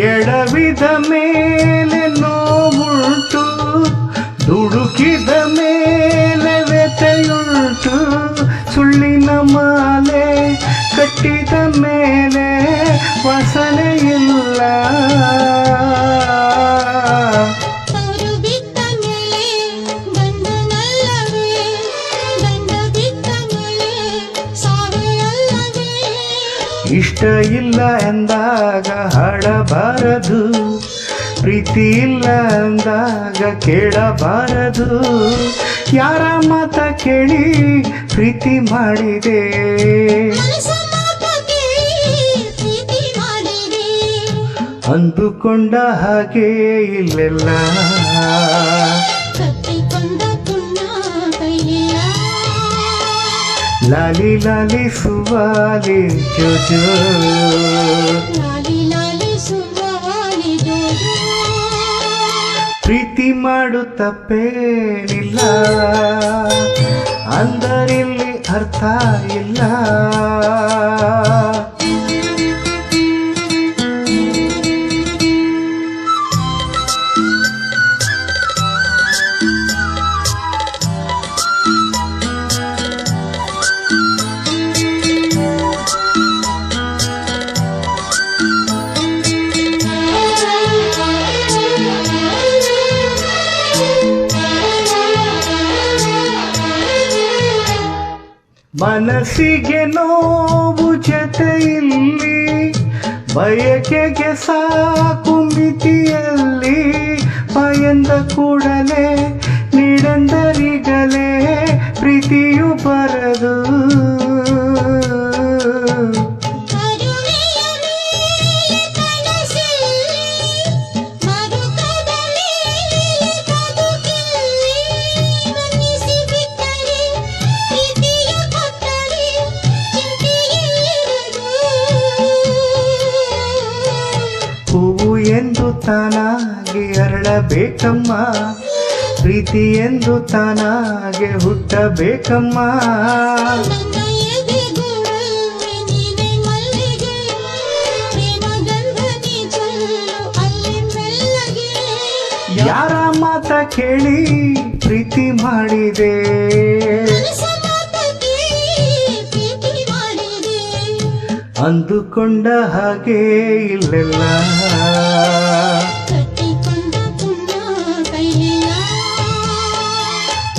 ಎಡವಿದ ಮೇಲೆ ನೋವುಂಟು, ದುಡುಕಿದ ಮೇಲೆ ವ್ಯಥೆಯುಂಟು. ಸುಳ್ಳಿನ ಮಾಲೆ ಕಟ್ಟಿದ ಮೇಲೆ ವಾಸನೆ ಇಲ್ಲ. ಇಷ್ಟ ಇಲ್ಲ ಎಂದಾಗ ಹಾಡಬಾರದು, ಪ್ರೀತಿ ಇಲ್ಲ ಎಂದಾಗ ಕೇಳಬಾರದು. ಯಾರ ಮಾತ ಕೇಳಿ ಪ್ರೀತಿ ಮಾಡಿದೆ, ಅಂದುಕೊಂಡ ಹಾಗೆ ಇಲ್ಲೆಲ್ಲ. ಲಾಲಿ ಲಾಲಿ ಸುವಾಲಿ ಜೋಜೋ, ಪ್ರೀತಿ ಮಾಡು ತಪ್ಪೇನಿಲ್ಲ, ಅಂದರಿಲ್ಲಿ ಅರ್ಥ ಇಲ್ಲ. ಮನಸ್ಸಿಗೆ ನೋವು ಜೊತೆ ಇಲ್ಲಿ, ಬಯಕೆಗೆ ಸಾಕು ಮಿತಿಯಲ್ಲಿ. ಪಯಂದ ಕೂಡಲೇ ನೀಡಂದರಿಗಲೇ ಪ್ರೀತಿಯು ಬರದು. ಹೂವು ಎಂದು ತಾನಾಗಿ ಅರಳಬೇಕಮ್ಮ, ಪ್ರೀತಿ ಎಂದು ತಾನಾಗೆ ಹುಟ್ಟಬೇಕಮ್ಮ. ಯಾರ ಮಾತ ಕೇಳಿ ಪ್ರೀತಿ ಮಾಡಿದೆ, ಅಂದುಕೊಂಡ ಹಾಗೆ ಇಲ್ಲೆಲ್ಲ.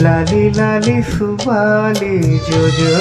ಲಾಲಿ ಲಾಲಿ ಸುವಾಲಿ ಜೋಜೋ.